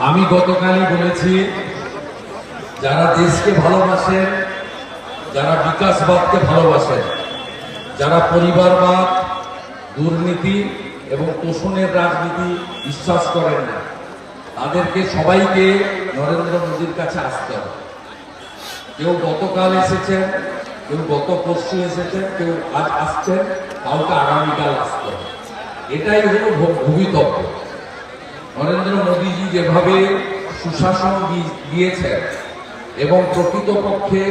আমি গতকালই বলেছি, যারা দেশকে ভালোবাসেন, যারা বিকাশবাদকে ভালোবাসেন, যারা পরিবারবাদ, দুর্নীতি এবং তোষণের রাজনীতি বিশ্বাস করেন না, তাদেরকে সবাইকে নরেন্দ্র মোদীর কাছে আসতে হবে। কেউ গতকাল এসেছেন, কেউ গত পরশু এসেছেন, কেউ আজ আসছেন, কাউকে আগামীকাল আসতে হবে। এটাই হলো ভবিতব্য। নরেন্দ্র মোদীজি যেভাবে সুশাসন দিয়েছেন এবং প্রকৃতপক্ষে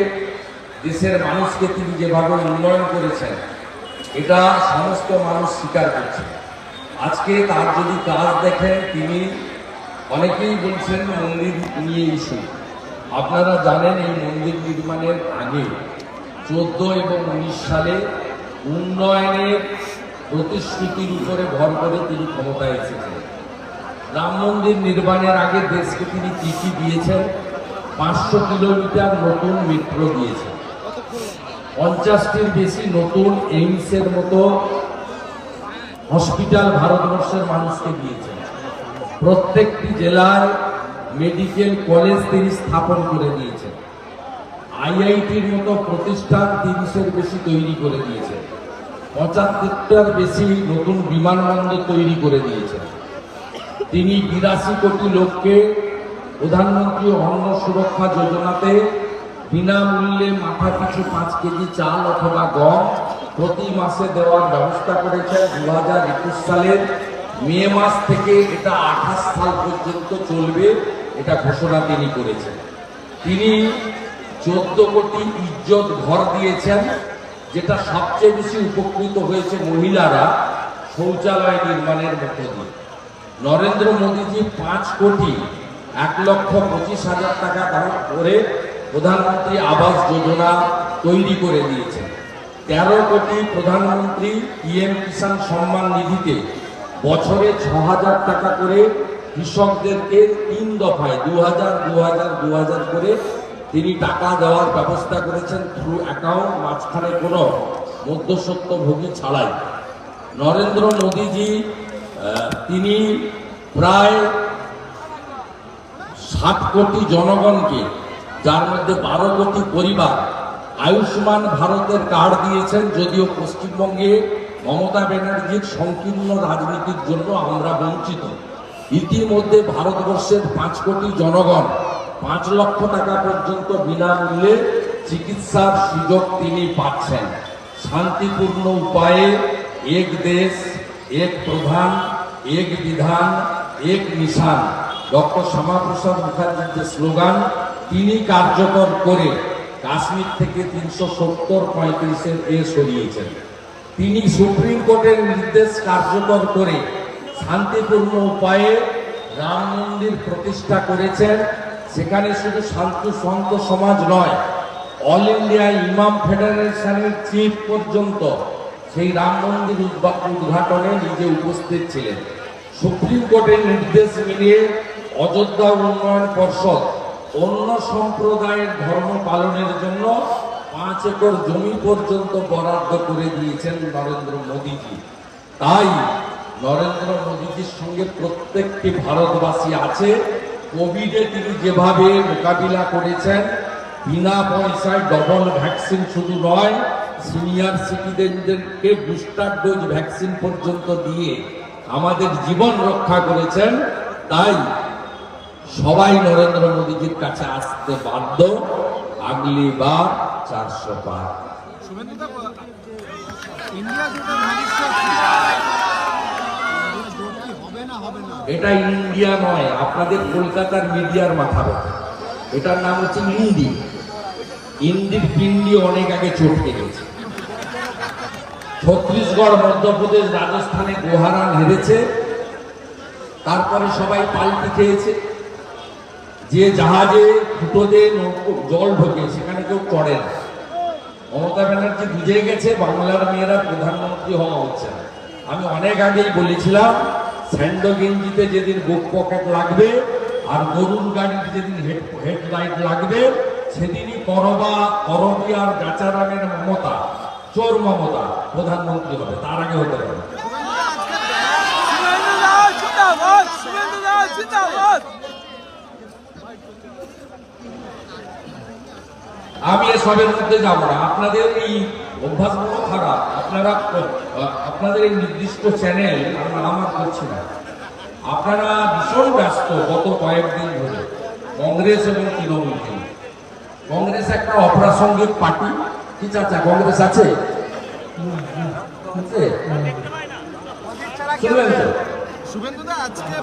দেশের মানুষকে তিনি যেভাবে উন্নয়ন করেছেন, এটা সমস্ত মানুষ স্বীকার করছে। আজকে তার যদি কাজ দেখেন, তিনি অনেকেই বলছেন মন্দির নিয়ে ইস্যু। আপনারা জানেন এই মন্দির নির্মাণের আগে 14 এবং 19 সালে উন্নয়নের প্রতিশ্রুতির উপরে ভর করে তিনি ক্ষমতায় এসেছিলেন। রাম মন্দির নির্মাণের আগে দেশকে তিনি চিঠি দিয়েছেন, 500 কিলোমিটার নতুন মেট্রো দিয়েছেন, 50টির বেশি নতুন এইমসের মতো হসপিটাল ভারতবর্ষের মানুষকে দিয়েছেন, প্রত্যেকটি জেলায় মেডিকেল কলেজ তিনি স্থাপন করে দিয়েছেন, আইআইটির মতো প্রতিষ্ঠান 30-এর বেশি তৈরি করে দিয়েছেন, 75টার বেশি নতুন বিমানবন্দর তৈরি করে দিয়েছেন। তিনি 82 কোটি লোককে প্রধানমন্ত্রী অন্ন সুরক্ষা যোজনাতে বিনামূল্যে মাথা পিছু 5 কেজি চাল অথবা গম প্রতি মাসে দেওয়ার ব্যবস্থা করেছেন। 2021 সালের মে মাস থেকে এটা 28 সাল পর্যন্ত চলবে, এটা ঘোষণা তিনি করেছেন। তিনি 14 কোটি ইজ্জত ঘর দিয়েছেন, যেটা সবচেয়ে বেশি উপকৃত হয়েছে মহিলারা শৌচালয় নির্মাণের মধ্য দিয়ে। নরেন্দ্র মোদীজি 5 কোটি 1,25,000 টাকা করে প্রধানমন্ত্রী আবাস যোজনা তৈরি করে দিয়েছেন। 13 কোটি প্রধানমন্ত্রী পিএম কিষাণ সম্মান নিধিতে বছরে 6,000 টাকা করে কৃষকদেরকে 3 দফায় 2,000 করে তিনি টাকা দেওয়ার ব্যবস্থা করেছেন থ্রু অ্যাকাউন্ট, মাঝখানে কোনো মধ্যস্বত্বভোগী ছাড়াই। নরেন্দ্র মোদীজি তিনি প্রায় 7 কোটি জনগণকে, যার মধ্যে 12 কোটি পরিবার, আয়ুষ্মান ভারতের কার্ড দিয়েছেন। যদিও পশ্চিমবঙ্গে মমতা ব্যানার্জির সংকীর্ণ রাজনীতির জন্য আমরা বঞ্চিত। ইতিমধ্যে ভারতবর্ষের 5 কোটি জনগণ 5 লক্ষ টাকা পর্যন্ত বিনামূল্যে চিকিৎসার সুযোগ তিনি পাচ্ছেন। শান্তিপূর্ণ উপায়ে এক দেশ, এক প্রধান, এক বিধান, এক নিশান, ডক্টর শ্যামাপ্রসাদ মুখার্জির যে স্লোগান তিনি কার্যকর করে কাশ্মীর থেকে 370-35-এর সরিয়েছেন। তিনি সুপ্রিম কোর্টের নির্দেশ কার্যকর করে শান্তিপূর্ণ উপায়ে রাম মন্দির প্রতিষ্ঠা করেছেন। সেখানে শুধু সন্ত সমাজ নয়, অল ইন্ডিয়া ইমাম ফেডারেশনের চিফ পর্যন্ত সেই রাম মন্দির উদ্ঘাটনে নিজে উপস্থিত ছিলেন। সুপ্রিম কোর্টের নির্দেশ মিলিয়ে অযোধ্যা উন্নয়ন পর্ষদ অন্য সম্প্রদায়ের ধর্ম পালনের জন্য 5 একর জমি পর্যন্ত বরাদ্দ করে দিয়েছেন নরেন্দ্র মোদীজি। তাই নরেন্দ্র মোদীজির সঙ্গে প্রত্যেকটি ভারতবাসী আছে। কোভিডে তিনি যেভাবে মোকাবিলা করেছেন, বিনা পয়সায় ডবল ভ্যাকসিন শুধু নয়, সিনিয়র সিটিজেনদেরকে বুস্টার ডোজ ভ্যাকসিন পর্যন্ত দিয়ে আমাদের জীবন রক্ষা করেছেন। তাই সবাই নরেন্দ্র মোদীজির কাছে আসতে বাধ্য। আগলি বার 400 পার। এটা ইন্ডিয়া নয়, আপনাদের কলকাতার মিডিয়ার মাথা ব্যথা। এটার নাম হচ্ছে ইন্ডি। ইন্দির পিন্ডি অনেক আগে চটকে গেছে। ছত্তিশগড়, মধ্যপ্রদেশ, রাজস্থানে গোহারান হেরেছে, তারপরে সবাই পাল্টি খেয়েছে। যে জাহাজে ফুটোতে জল ঢোকে সেখানে কেউ চড়ে না। মমতা ব্যানার্জি বুঝে গেছে বাংলার মেয়েরা প্রধানমন্ত্রী হওয়া হচ্ছে না। আমি অনেক আগেই বলেছিলাম, স্যান্ডো গেঞ্জিতে যেদিন বুক পকেট লাগবে আর গরুর গাড়িতে যেদিন হেডলাইট লাগবে, সেদিনই করবি আর গাচারামের মমতা চোর মমতা প্রধানমন্ত্রী হবে, তার আগে হতে পারে। আমি এসবের মধ্যে যাব না। আপনাদের এই অভ্যাসগুলো খারাপ। আপনাদের এই নির্দিষ্ট চ্যানেল আমার করছি না। আপনারা ভীষণ ব্যস্ত গত কয়েকদিন ধরে কংগ্রেস এবং তৃণমূল। কংগ্রেস একটা অপ্রাসঙ্গিক পার্টি। কি চাচা কংগ্রেস আছে?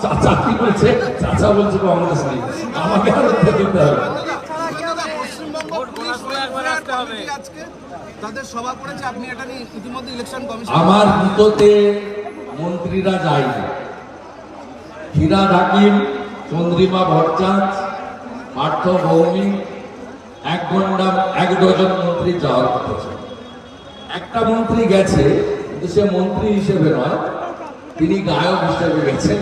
চাচা কি বলছে? চাচা বলছে কংগ্রেস নেই, আমাকে আর উত্তর দিতে হবে। আমার ভিতরে মন্ত্রীরা যায়নি। ফিরাদ হাকিম, চন্দ্রিমা ভট্টাচার্য, পার্থ ভৌমিক, এক ডজন মন্ত্রী যাওয়ার কথা ছিল। একটা মন্ত্রী গেছে, কিন্তু সে মন্ত্রী হিসেবে নয়, তিনি গায়ক হিসেবে গেছেন।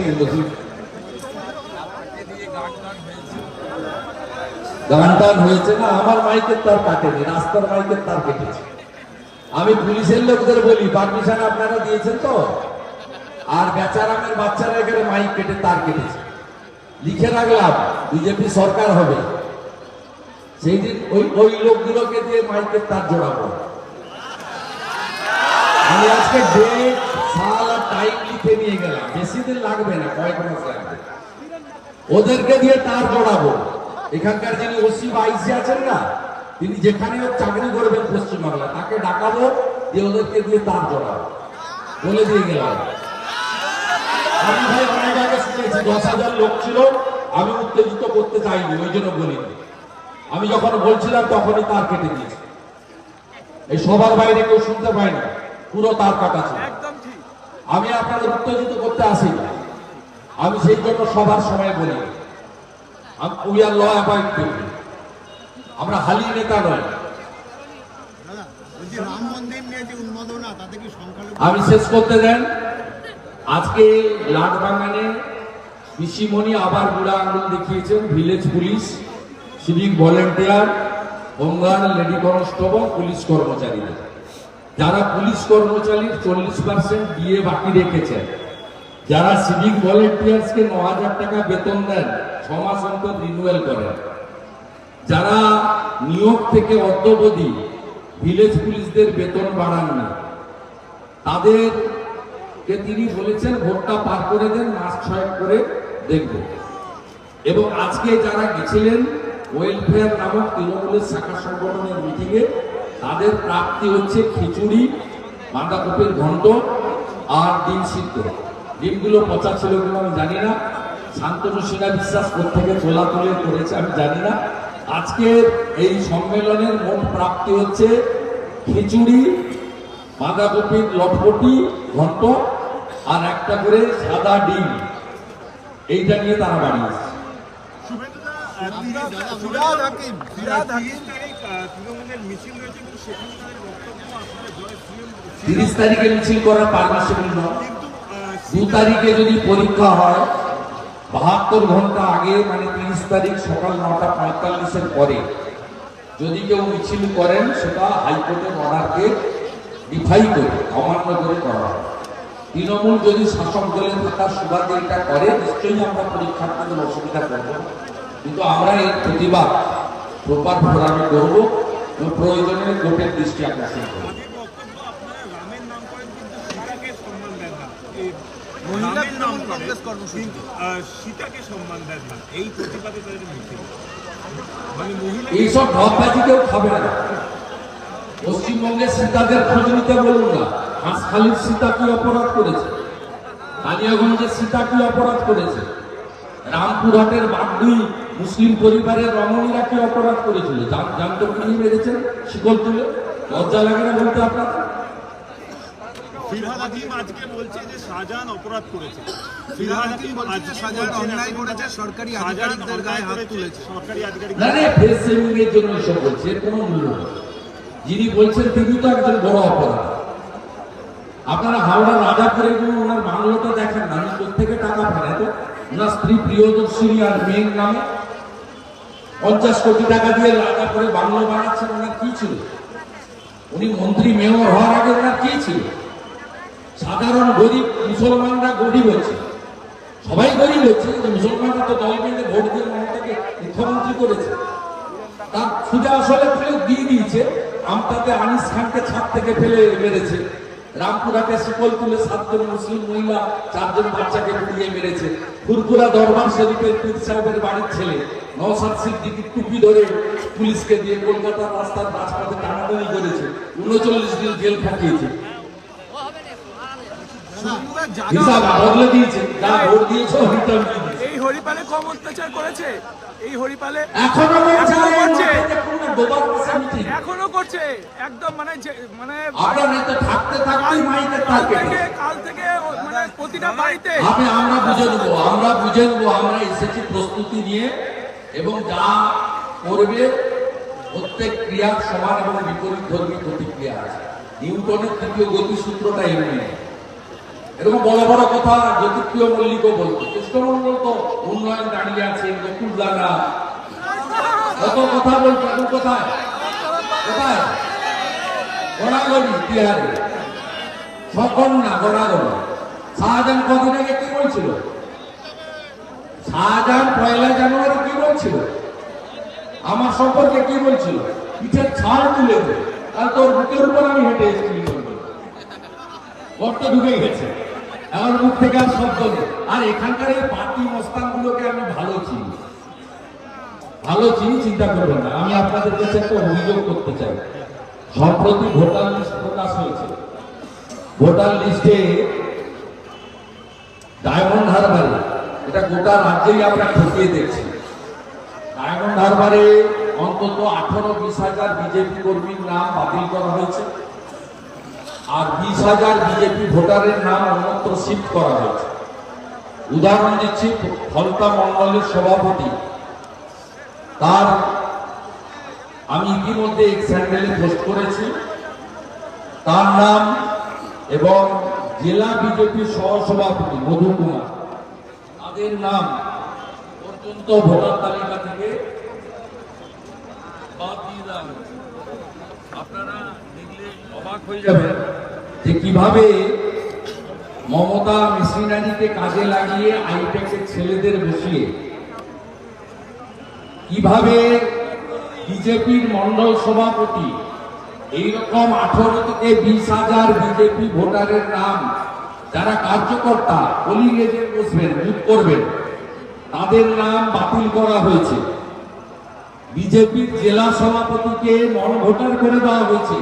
গান টান হয়েছে না, আমার মাইকের তার কাটেনি, রাস্তার মাইকের তার কেটেছে। আমি পুলিশের লোকদের বলি পারমিশন আপনারা দিয়েছেন তো? আর বেচারামের বাচ্চারা এখানে মাইক কেটে তার কেটেছে। লিখে রাখলাম বিজেপি সরকার হবে, সেই দিন ওই লোকগুলোকে দিয়ে মাইকের তার জোড়াবো। আমি আজকে ডেট, সাল আর টাইম লিখে নিয়ে গেলাম, বেশি দিন লাগবে না, কয়েক মাস লাগবে। ওদেরকে দিয়ে তার জোড়াবো। এখানকার যিনি ওসি বা আইসি আছেন না, তিনি যেখানে চাকরি করবেন পশ্চিমবাংলা, তাকে ডাকাবো, দিয়ে ওদেরকে দিয়ে তার জোড়াবো বলে দিয়ে গেলাম। আমি ভাই অনেক আগে শুনেছি 10,000 লোক ছিল, আমি উত্তেজিত করতে চাইনি, ওই জন্য বলিনি। আমি যখন বলছিলাম তখনই তার কেটে দিয়েছি। এই সবার বাইরে কেউ শুনতে পায় না, পুরো তার কাটা ছিল। আমি আপনাদের উত্তেজিত করতে আসি না, আমি সেই জন্য সবার সময় বলি we are law abiding people, আমরা হালি নেতা নয়। আমি শেষ করতে দেন। আজকে লাটবাগানে পিসিমণি আবার বুড়া আঙুল দেখিয়েছেন village police, civic volunteer, home guard, lady constable, police কর্মচারীদের। যারা পুলিশ কর্মচারীর 40% দিয়ে বাকি রেখেছেন, যারা সিভিক ভলেন্টিয়ার্সকে 9,000 টাকা বেতন দেন, 6 মাস অন্তর রিনিউয়াল করেন, যারা নিয়োগ থেকে অদ্যাবধি ভিলেজ পুলিশদের বেতন বাড়াননি, তাদেরকে তিনি বলেছেন ভোটটা পার করে দেন, মাস 6 করে দেখব। এবং আজকে যারা গেছিলেন ওয়েলফেয়ার নামক তৃণমূলের শাখা সংগঠনের মিটিংয়ে, তাদের প্রাপ্তি হচ্ছে খিচুড়ি, বাঁধাকপির ঘন্ট আর ডিম সিদ্ধ। ডিমগুলো পচা ছিল কিনা আমি জানি না, শান্তনু সিনহা বিশ্বাস কোথেকে তোলাতুলি করেছে আমি জানি না। আজকের এই সম্মেলনের মোট প্রাপ্তি হচ্ছে খিচুড়ি, বাঁধাকপির লটপটি ঘন্ট আর একটা করে সাদা ডিম। এইটা নিয়ে তারা বাড়িয়েছে। 30 তারিখে মিছিল করার পারমিশন নয়। 2 তারিখে যদি পরীক্ষা হয়, 72 ঘন্টা আগে, মানে 30 তারিখ সকাল 9:45-এর পরে যদি কেউ মিছিল করেন, সেটা হাইকোর্টের অর্ডারকে ডিফাই করে, অমান্য করে করা হয়। তৃণমূল যদি শাসক দলে থাকার সুবাদে এটা করে, নিশ্চয়ই আমরা পরীক্ষার্থীদের অসুবিধা করব, কিন্তু আমরা এর প্রতিবাদ প্রপার ফোরামে করব এবং প্রয়োজনে কোর্টের দৃষ্টি আকর্ষণ করব। এইসব ভাববাজি কেউ খাবে না। পশ্চিমবঙ্গের সীতাদের খোঁজ নিতে বলুন না। হাঁসখালির সীতা কি অপরাধ করেছে? কালিয়াগঞ্জের সীতা কি অপরাধ করেছে? রামপুরহাটের বাগদুই মুসলিম পরিবারের রমণীরা কি অপরাধ করেছিল? জানতো কি মেরেছেন শিকল তুলে? লজ্জা লাগে না বলতে আপনার? ফিরহাদ হাকিম আজকে বলছে যে শাহজাহান অপরাধ করেছে। ফিরহাদ হাকিম বলছে যে শাহজাহান অন্যায় করেছে, সরকারি আধিকারিকদের গায়ে হাত তুলেছে। সরকারি আধিকারিক না না, ফেস সেভিং এর জন্য এসব বলছে, এর কোনো মূল্য নেই। যিনি বলছেন তিনি তো একজন বড় অপরাধ। আপনারা হাওড়া রাজাপুরে গিয়ে ওনার বাংলোটা দেখেন না, কোথেকে টাকা পান? তো ওনার স্ত্রী প্রিয়দর্শিনী আর মেয়ের নামে 50 কোটি টাকা দিয়ে রাজাপুরে বাংলো বানাচ্ছেন। ওনার কি ছিল? উনি মন্ত্রী মেয়র হওয়ার আগে ওনার কি ছিল? সাধারণ গরিব মুসলমানরা গরিব হচ্ছে, সবাই গরিব হচ্ছে, কিন্তু মুসলমানরা তো দল বেঁধে ভোট দিয়ে মমতাকে মুখ্যমন্ত্রী করেছে। তার সুজা আসলে ফেলে দিয়ে দিয়েছে। আমতাতে আনিস খানকে ছাদ থেকে ফেলে মেরেছে, রামপুরাকে শিকল তুলে 7 জন মুসলিম মহিলা 4 জন বাচ্চাকে পুড়িয়ে মেরেছে, ফুরফুরা দরবার শরীফের পীর সাহেবের বাড়ির ছেলে নওশাদ সিদ্দিকী টুপি ধরে পুলিশকে দিয়ে কলকাতার রাস্তার রাজপথে টানাটানি করেছে, 39 দিন জেল খাটিয়েছে। হিসাব বদলে দিয়েছে, যা ভোট দিয়েছে রিটার্ন দিয়ে দিয়েছে। এই হরিপালে কম অত্যাচার করেছে, এই হরিপালে এখনো করছে, এখনো করছে একদম মানে আপনারা তো থাকতে থাকতে মাইকের তার কেটে কাল থেকে মানে প্রতিটা বাড়িতে আমরা বুঝে নেবো, আমরা এসেছি প্রস্তুতি নিয়ে, এবং যা করবে প্রত্যেক ক্রিয়ার সমান এবং বিপরীত ধর্মী প্রতিক্রিয়া আছে। নিউটনের তৃতীয় গতিসূত্রটা এমনি নেই। এরকম বড় বড় কথা জ্যোতিপ্রিয় মল্লিকও বলতো, কৃষ্ণমন্ডল তো উন্নয়ন দাঁড়িয়ে আছে, নকুল লাগা কত কথা বলতো, এখন কোথায় কোথায় গড়াগড়ি বিহারে সকল না গড়াগড়ি। শাহজাহান কদিন আগে কি বলছিল? শাহজাহান 1 জানুয়ারি কি বলছিল? আমার সম্পর্কে কি বলছিল? পিঠের ছাড় তুলে দে, আর তোর বুকের উপর আমি হেঁটে এসেছি। গর্ত ঢুকে গেছে, আমার মুখ থেকে আর শব্দ নেই। আর এখানকার এই পার্টি মস্তানগুলোকে আমি ভালো চিনি, চিন্তা করবেন না। আমি আপনাদের কাছে একটা অভিযোগ করতে চাই। সম্প্রতি ভোটার লিস্ট প্রকাশ হয়েছে, ভোটার লিস্টে ডায়মন্ড হারবারে, এটা গোটা রাজ্যেই আমরা খতিয়ে দেখছি, ডায়মন্ড হারবারে অন্তত 18-20 হাজার বিজেপি কর্মীর নাম বাতিল করা হয়েছে, আর 20,000 বিজেপি ভোটারের নাম অন্যত্র শিফট করা হয়েছে। উদাহরণ দিচ্ছি, ফলতা মন্ডলের সভাপতি, তার আমি ইতিমধ্যে এক স্যান্ডেলে পোস্ট করেছি, তার নাম এবং জেলা বিজেপি সহসভাপতি মধু কুমার, তাদের নাম পর্যন্ত ভোটার তালিকা থেকে বাদ দিয়ে দেওয়া হয়েছে। আপনারা দেখলে অবাক হয়ে যাবেন যে কিভাবে মমতা মেশিনারিকে কাজে লাগিয়ে আইপ্যাকের ছেলেদের বসিয়ে কিভাবে বিজেপির মন্ডল সভাপতি এইরকম 18 থেকে 20,000 বিজেপি ভোটারের নাম, যারা কার্যকর্তা পোলিং এজেন্ট বসবেন, বুথ করবেন, তাদের নাম বাতিল করা হয়েছে। বিজেপির জেলা সভাপতিকে নন ভোটার করে দেওয়া হয়েছে।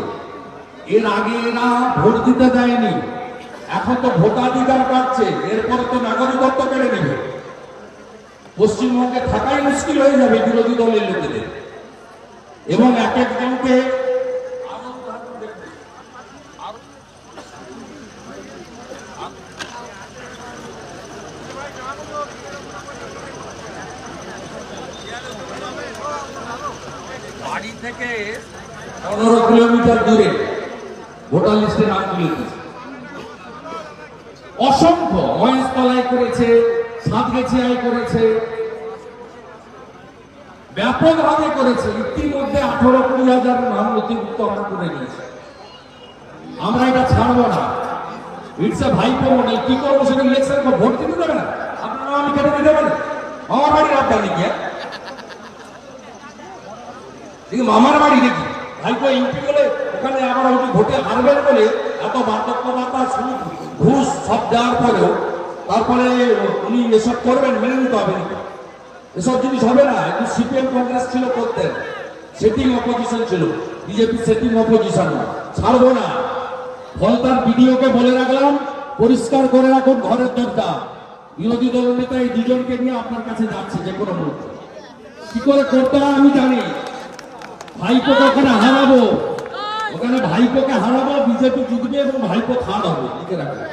এর আগে এরা ভোট দিতে দেয়নি, এখন তো ভোটাধিকার পাচ্ছে, এরপরে তো নাগরিকত্ব কেড়ে নেবে। পশ্চিমবঙ্গে থাকাই মুশকিল হয়ে যাবে বিরোধী দলের লোকেদের। এবং এক একজনকে বাড়ি থেকে 15 কিলোমিটার দূরে ভোটার লিস্টে নাম তুলে দিয়েছে। অসংখ্য মহেশতলায় করেছে, সাতগেছিয়ায় করেছে, ব্যাপকভাবে করেছে। ইতিমধ্যে 18-20 হাজার নাম নথিভুক্ত করে নিয়েছে। আমরা এটা ছাড়বো না। ইটস এ ভাইপো মডেল। কি করবো সেটা ইলেকশন ভোট দিতে দেবে না, আপনারা আমি কেটে দিতে পারেন। আমার বাড়ির আপনার নাকি মামার বাড়ি নাকি? ভাইপো এমপি বলে ওখানে আবার হয়তো ভোটে হারবেন বলে এত বার্ধক্য ভাতা, সুদ, ঘুষ সব দেওয়ার পরেও তারপরে উনি এসব করবেন, মেনে নিতে হবে না। এসব জিনিস হবে না। একটু সিপিএম কংগ্রেস ছিল করতেন, সেটিং অপোজিশন ছিল, বিজেপি সেটিং অপোজিশন না, ছাড়বো না। ফলতার বিডিওকে বলে রাখলাম, পরিষ্কার করে রাখুন ঘরের দরজা। বিরোধী দলের নেতা এই দুজনকে নিয়ে আপনার কাছে যাচ্ছে যে কোনো মুহূর্তে। কি করে করতে হয় আমি জানি। ভাইপোকে ওখানে হারাবো, ওখানে ভাইপোকে হারাবো, বিজেপি জিতবে এবং ভাইপো খাড় হবে। লিখে রাখবো।